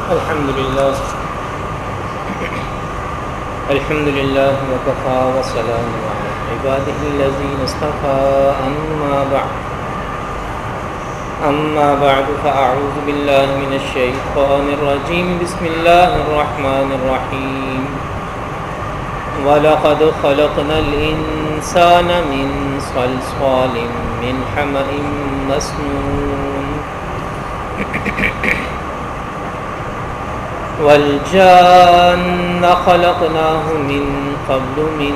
الحمد لله وكفى وسلام على عباده الذين اصطفى أما بعد فأعوذ بالله من الشيطان الرجيم بسم الله الرحمن الرحيم وَلَقَدْ خَلَقْنَا الْإِنسَانَ مِنْ صَلْصَالٍ مِنْ حَمَإٍ مَسْنُونٍ وَالْجَانَّ خَلَقْنَاهُ مِنْ قَبْلُ مِنْ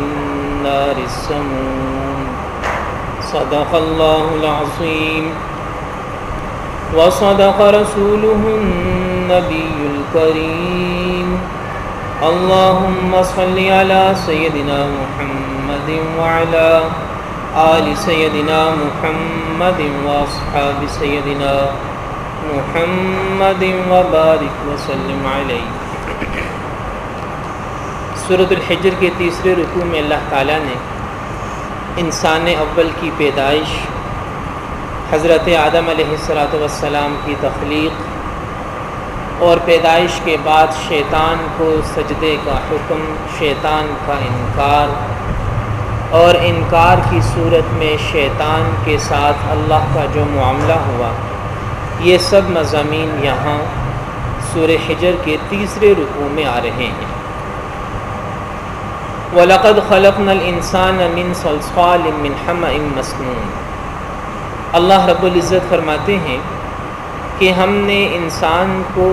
نَارِ السَّمُومِ صدق الله العظيم وصدق رسوله النبي الكريم اللهم صل على سيدنا محمد وعلى آل سيدنا محمد وأصحاب سيدنا محمد وبارك وسلم علیہ۔ سورۃ الحجر کے تیسرے رکوع میں اللہ تعالیٰ نے انسان اول کی پیدائش، حضرت آدم علیہ السلام کی تخلیق اور پیدائش کے بعد شیطان کو سجدے کا حکم، شیطان کا انکار اور انکار کی صورت میں شیطان کے ساتھ اللہ کا جو معاملہ ہوا، یہ سب مضامین یہاں سورہ حجر کے تیسرے رکوع میں آ رہے ہیں۔ وَلَقَدْ خَلَقْنَا الْإِنسَانَ مِنْ صَلْصَالٍ مِنْ حَمَإٍ مَسْنُونٍ۔ اللہ رب العزت فرماتے ہیں کہ ہم نے انسان کو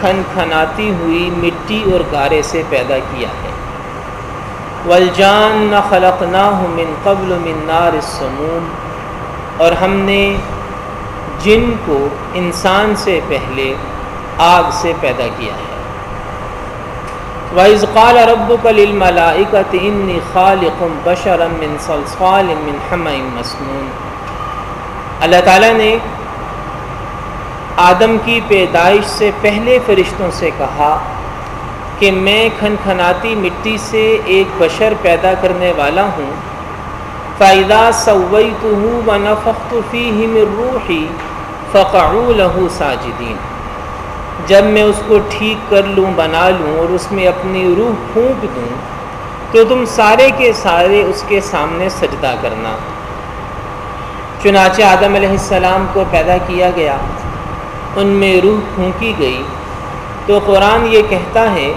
کھنکھناتی ہوئی مٹی اور گارے سے پیدا کیا ہے۔ وَالْجَانَّ خَلَقْنَاهُ مِنْ قَبْلُ مِنْ نَارِ السَّمُومِ، اور ہم نے جن کو انسان سے پہلے آگ سے پیدا کیا ہے۔ وَإِذْ قَالَ رَبُّكَ لِلْمَلَائِكَةِ إِنِّي خَالِقٌ بَشَرًا مِنْ صَلْصَالٍ مِنْ حَمَإٍ مَسْنُونٍ۔ اللہ تعالیٰ نے آدم کی پیدائش سے پہلے فرشتوں سے کہا کہ میں کھنکھناتی مٹی سے ایک بشر پیدا کرنے والا ہوں۔ فَإِذَا سَوَّيْتُهُ وَنَفَخْتُ فِيهِ مِنْ رُوحِي فَقَعُوا لَهُ سَاجِدِينَ، جب میں اس کو ٹھیک کر لوں، بنا لوں اور اس میں اپنی روح پھونک دوں تو تم سارے کے سارے اس کے سامنے سجدہ کرنا۔ چنانچہ آدم علیہ السلام کو پیدا کیا گیا، ان میں روح پھونکی گئی تو قرآن یہ کہتا ہے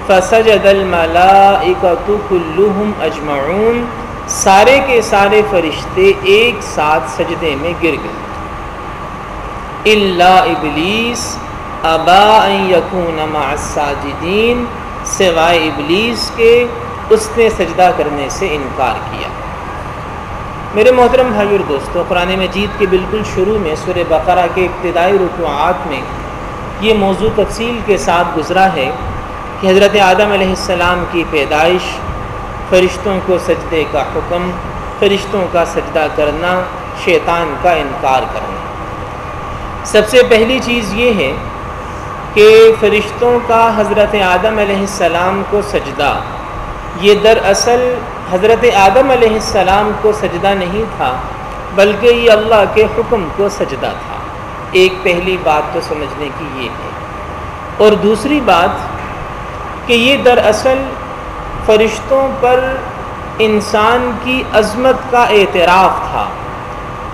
فَسَجَدَ الْمَلَائِكَةُ كُلُّهُمْ أَجْمَعُونَ، سارے کے سارے فرشتے ایک ساتھ سجدے میں گر گئے، إِلَّا إِبْلِيسَ أَبَىٰ أَن يَكُونَ مَعَ السَّاجِدِينَ، سوائے ابلیس کے، اس نے سجدہ کرنے سے انکار کیا۔ میرے محترم بھائی اور دوستو، قرآن مجید کے بالکل شروع میں سورہ بقرہ کے ابتدائی رکوعات میں یہ موضوع تفصیل کے ساتھ گزرا ہے کہ حضرت آدم علیہ السلام کی پیدائش، فرشتوں کو سجدے کا حکم، فرشتوں کا سجدہ کرنا، شیطان کا انکار کرنا۔ سب سے پہلی چیز یہ ہے کہ فرشتوں کا حضرت آدم علیہ السلام کو سجدہ، یہ دراصل حضرت آدم علیہ السلام کو سجدہ نہیں تھا، بلکہ یہ اللہ کے حکم کو سجدہ تھا۔ ایک پہلی بات تو سمجھنے کی یہ ہے، اور دوسری بات کہ یہ دراصل فرشتوں پر انسان کی عظمت کا اعتراف تھا،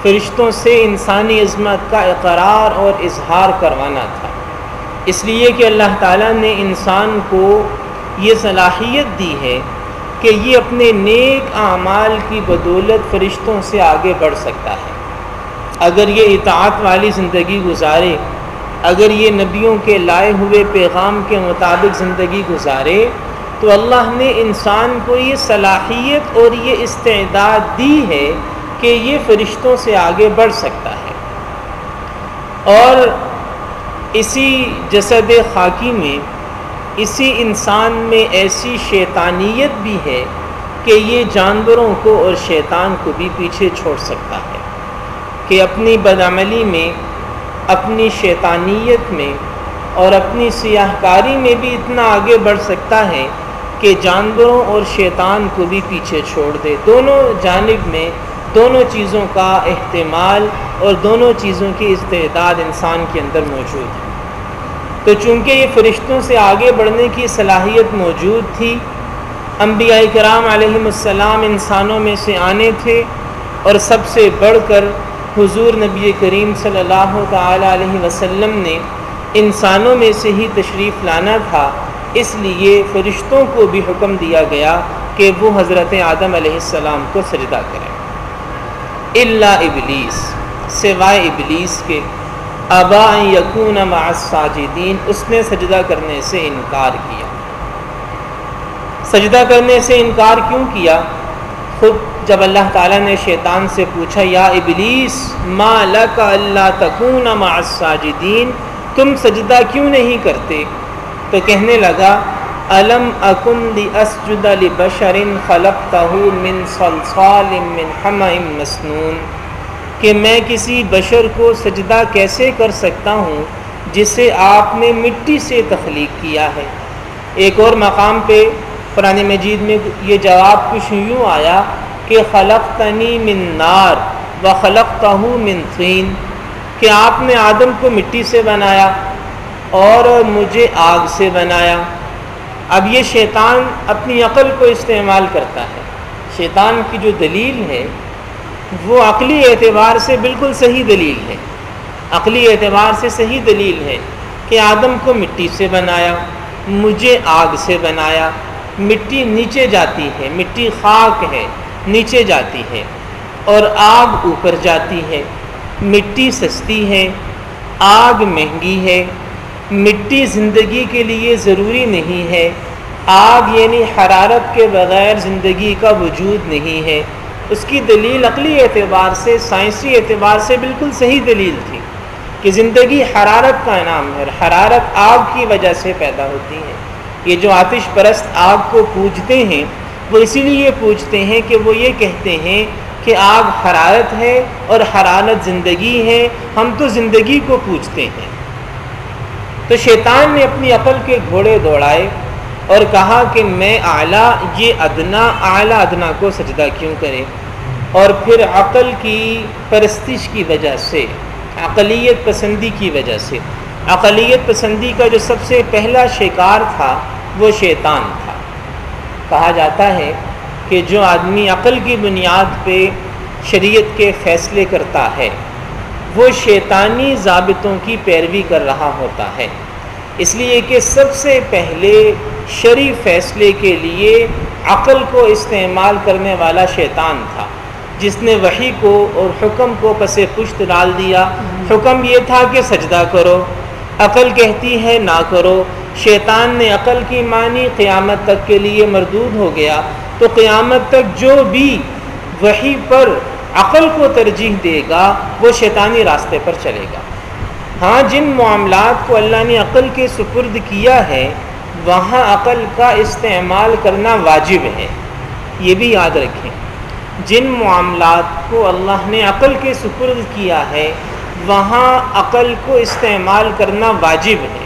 فرشتوں سے انسانی عظمت کا اقرار اور اظہار کروانا تھا، اس لیے کہ اللہ تعالیٰ نے انسان کو یہ صلاحیت دی ہے کہ یہ اپنے نیک اعمال کی بدولت فرشتوں سے آگے بڑھ سکتا ہے۔ اگر یہ اطاعت والی زندگی گزارے، اگر یہ نبیوں کے لائے ہوئے پیغام کے مطابق زندگی گزارے، تو اللہ نے انسان کو یہ صلاحیت اور یہ استعداد دی ہے کہ یہ فرشتوں سے آگے بڑھ سکتا ہے۔ اور اسی جسد خاکی میں، اسی انسان میں ایسی شیطانیت بھی ہے کہ یہ جانوروں کو اور شیطان کو بھی پیچھے چھوڑ سکتا ہے، کہ اپنی بدعملی میں، اپنی شیطانیت میں اور اپنی سیاہ کاری میں بھی اتنا آگے بڑھ سکتا ہے کہ جانوروں اور شیطان کو بھی پیچھے چھوڑ دے۔ دونوں جانب میں دونوں چیزوں کا احتمال اور دونوں چیزوں کی استعداد انسان کے اندر موجود ہے۔ تو چونکہ یہ فرشتوں سے آگے بڑھنے کی صلاحیت موجود تھی، انبیاء کرام علیہم السلام انسانوں میں سے آنے تھے، اور سب سے بڑھ کر حضور نبی کریم صلی اللہ تعالی علیہ وسلم نے انسانوں میں سے ہی تشریف لانا تھا، اس لیے فرشتوں کو بھی حکم دیا گیا کہ وہ حضرت آدم علیہ السلام کو سجدہ کریں، الا ابلیس، سوائے ابلیس کے، ابا ان یکون مع الساجدین، اس نے سجدہ کرنے سے انکار کیا۔ سجدہ کرنے سے انکار کیوں کیا؟ خود جب اللہ تعالیٰ نے شیطان سے پوچھا یا ابلیس ما لک الا تکون مع الساجدین، تم سجدہ کیوں نہیں کرتے؟ تو کہنے لگا الم اکن لاسجد لبشر خلقتہ من صلصال من حمأ مسنون، کہ میں کسی بشر کو سجدہ کیسے کر سکتا ہوں جسے آپ نے مٹی سے تخلیق کیا ہے۔ ایک اور مقام پہ قرآن مجید میں یہ جواب کچھ یوں آیا کہ خلقتنی من نار وخلقتہ من طین، کہ آپ نے آدم کو مٹی سے بنایا اور مجھے آگ سے بنایا۔ اب یہ شیطان اپنی عقل کو استعمال کرتا ہے۔ شیطان کی جو دلیل ہے وہ عقلی اعتبار سے بالکل صحیح دلیل ہے، عقلی اعتبار سے صحیح دلیل ہے کہ آدم کو مٹی سے بنایا، مجھے آگ سے بنایا۔ مٹی نیچے جاتی ہے، مٹی خاک ہے، نیچے جاتی ہے، اور آگ اوپر جاتی ہے۔ مٹی سستی ہے، آگ مہنگی ہے۔ مٹی زندگی کے لیے ضروری نہیں ہے، آگ یعنی حرارت کے بغیر زندگی کا وجود نہیں ہے۔ اس کی دلیل عقلی اعتبار سے، سائنسی اعتبار سے بالکل صحیح دلیل تھی کہ زندگی حرارت کا انعام ہے، حرارت آگ کی وجہ سے پیدا ہوتی ہے۔ یہ جو آتش پرست آگ کو پوجتے ہیں وہ اسی لیے پوجتے ہیں کہ وہ یہ کہتے ہیں کہ آگ حرارت ہے اور حرارت زندگی ہے، ہم تو زندگی کو پوجتے ہیں۔ تو شیطان نے اپنی عقل کے گھوڑے دوڑائے اور کہا کہ میں اعلیٰ، یہ ادنا، اعلیٰ ادنا کو سجدہ کیوں کرے؟ اور پھر عقل کی پرستش کی وجہ سے، عقلیت پسندی کی وجہ سے، عقلیت پسندی کا جو سب سے پہلا شکار تھا وہ شیطان تھا۔ کہا جاتا ہے کہ جو آدمی عقل کی بنیاد پہ شریعت کے فیصلے کرتا ہے وہ شیطانی ضابطوں کی پیروی کر رہا ہوتا ہے، اس لیے کہ سب سے پہلے شرعی فیصلے کے لیے عقل کو استعمال کرنے والا شیطان تھا، جس نے وحی کو اور حکم کو پس پشت ڈال دیا۔ حکم یہ تھا کہ سجدہ کرو، عقل کہتی ہے نہ کرو۔ شیطان نے عقل کی مانی، قیامت تک کے لیے مردود ہو گیا۔ تو قیامت تک جو بھی وحی پر عقل کو ترجیح دے گا وہ شیطانی راستے پر چلے گا۔ ہاں، جن معاملات کو اللہ نے عقل کے سپرد کیا ہے وہاں عقل کا استعمال کرنا واجب ہے، یہ بھی یاد رکھیں۔ جن معاملات کو اللہ نے عقل کے سپرد کیا ہے وہاں عقل کو استعمال کرنا واجب ہے۔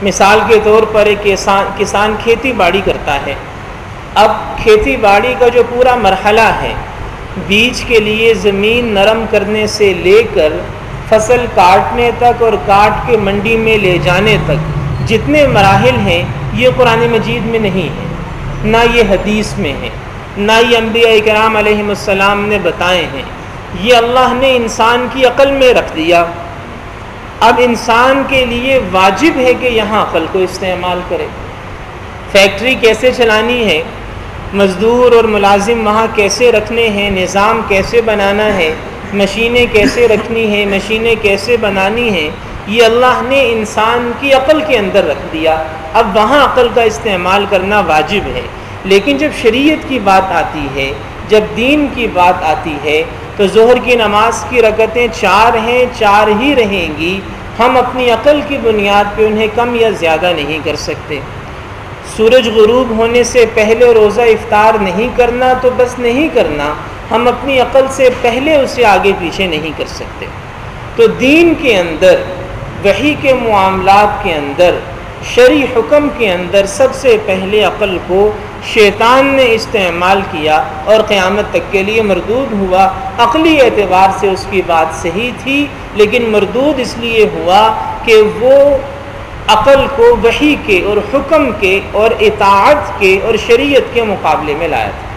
مثال کے طور پر ایک کسان کھیتی باڑی کرتا ہے۔ اب کھیتی باڑی کا جو پورا مرحلہ ہے، بیج کے لیے زمین نرم کرنے سے لے کر فصل کاٹنے تک اور کاٹ کے منڈی میں لے جانے تک جتنے مراحل ہیں یہ قرآن مجید میں نہیں ہے، نہ یہ حدیث میں ہے، نہ یہ انبیاء کرام علیہم السلام نے بتائے ہیں، یہ اللہ نے انسان کی عقل میں رکھ دیا۔ اب انسان کے لیے واجب ہے کہ یہاں عقل کو استعمال کرے۔ فیکٹری کیسے چلانی ہے، مزدور اور ملازم وہاں کیسے رکھنے ہیں، نظام کیسے بنانا ہے، مشینیں کیسے رکھنی ہیں، مشینیں کیسے بنانی ہیں، یہ اللہ نے انسان کی عقل کے اندر رکھ دیا۔ اب وہاں عقل کا استعمال کرنا واجب ہے۔ لیکن جب شریعت کی بات آتی ہے، جب دین کی بات آتی ہے تو ظہر کی نماز کی رکعتیں 4 ہیں، 4 ہی رہیں گی۔ ہم اپنی عقل کی بنیاد پہ انہیں کم یا زیادہ نہیں کر سکتے۔ سورج غروب ہونے سے پہلے روزہ افطار نہیں کرنا تو بس نہیں کرنا، ہم اپنی عقل سے پہلے اسے آگے پیچھے نہیں کر سکتے۔ تو دین کے اندر، وحی کے معاملات کے اندر، شرعی حکم کے اندر سب سے پہلے عقل کو شیطان نے استعمال کیا اور قیامت تک کے لیے مردود ہوا۔ عقلی اعتبار سے اس کی بات صحیح تھی لیکن مردود اس لیے ہوا کہ وہ عقل کو وحی کے اور حکم کے اور اطاعت کے اور شریعت کے مقابلے میں لایا تھا۔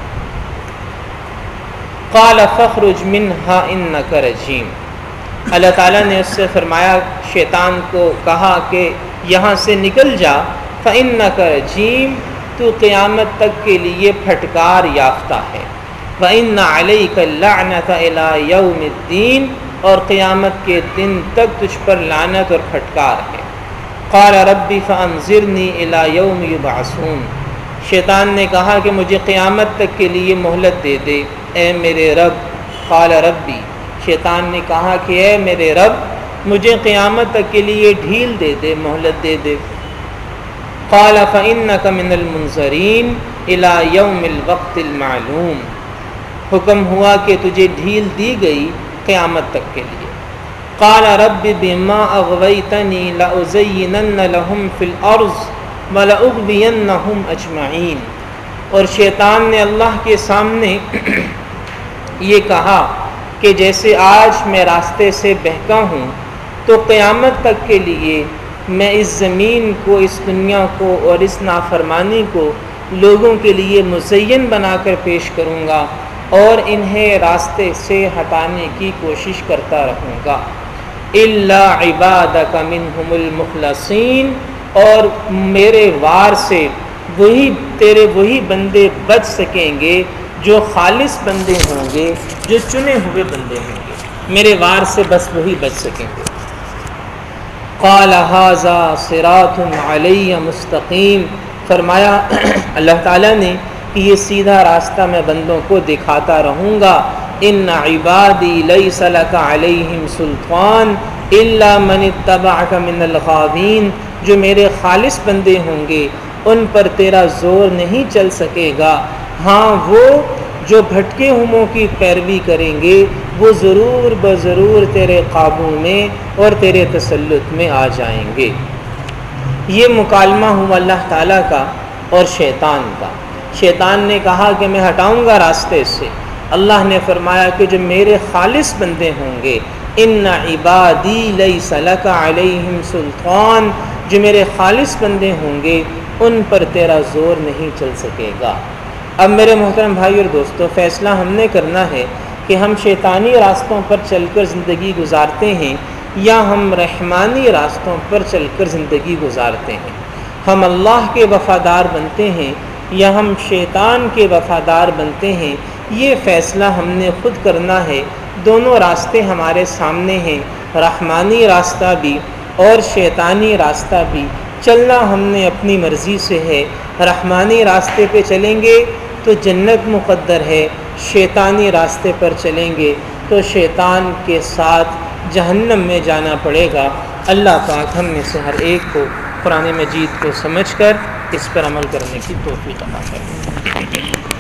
قال فاخرج منها انک رجیم، اللہ تعالیٰ نے اس سے فرمایا، شیطان کو کہا کہ یہاں سے نکل جا، فانک رجیم، تو قیامت تک کے لیے پھٹکار یافتہ ہے، وان علیک اللعنۃ الی یوم الدین، اور قیامت کے دن تک تجھ پر لعنت اور پھٹکار ہے۔ قال ربی فانظرنی الی یوم یبعثون، شیطان نے کہا کہ مجھے قیامت تک کے لیے مہلت دے دے اے میرے رب۔ قال ربی، شیطان نے کہا کہ اے میرے رب مجھے قیامت تک کے لیے ڈھیل دے دے، مہلت دے دے۔ قال فإنک من المنظرین الی یوم الوقت المعلوم، حکم ہوا کہ تجھے ڈھیل دی گئی قیامت تک کے لیے۔ قال رب بما اغویتنی لأزینن لهم فی الارض ولأغوینہم اجمعین، اور شیطان نے اللہ کے سامنے یہ کہا کہ جیسے آج میں راستے سے بہکا ہوں تو قیامت تک کے لیے میں اس زمین کو، اس دنیا کو اور اس نافرمانی کو لوگوں کے لیے مزین بنا کر پیش کروں گا اور انہیں راستے سے ہٹانے کی کوشش کرتا رہوں گا۔ الا عبادک منہم المخلصین، اور میرے وار سے تیرے وہی بندے بچ سکیں گے جو خالص بندے ہوں گے، جو چنے ہوئے بندے ہوں گے، میرے وار سے بس وہی بچ سکیں گے۔ قال ھذا صراط علی مستقیم، فرمایا اللہ تعالیٰ نے کہ یہ سیدھا راستہ میں بندوں کو دکھاتا رہوں گا۔ ان عبادی لیس لک علیہم سلطان الا من اتبعک من الغاوین، جو میرے خالص بندے ہوں گے ان پر تیرا زور نہیں چل سکے گا، ہاں وہ جو بھٹکے ہوموں کی پیروی کریں گے وہ ضرور بضرور تیرے قابو میں اور تیرے تسلط میں آ جائیں گے۔ یہ مکالمہ ہوا اللہ تعالیٰ کا اور شیطان کا۔ شیطان نے کہا کہ میں ہٹاؤں گا راستے سے، اللہ نے فرمایا کہ جو میرے خالص بندے ہوں گے، ان عبادی لیس لک علیہم سلطان، جو میرے خالص بندے ہوں گے ان پر تیرا زور نہیں چل سکے گا۔ اب میرے محترم بھائی اور دوستو، فیصلہ ہم نے کرنا ہے کہ ہم شیطانی راستوں پر چل کر زندگی گزارتے ہیں یا ہم رحمانی راستوں پر چل کر زندگی گزارتے ہیں، ہم اللہ کے وفادار بنتے ہیں یا ہم شیطان کے وفادار بنتے ہیں۔ یہ فیصلہ ہم نے خود کرنا ہے۔ دونوں راستے ہمارے سامنے ہیں، رحمانی راستہ بھی اور شیطانی راستہ بھی۔ چلنا ہم نے اپنی مرضی سے ہے، رحمانی راستے پہ چلیں گے تو جنت مقدر ہے، شیطانی راستے پر چلیں گے تو شیطان کے ساتھ جہنم میں جانا پڑے گا۔ اللہ پاک ہم میں سے ہر ایک کو قرآن مجید کو سمجھ کر اس پر عمل کرنے کی توفیق عطا فرمائے۔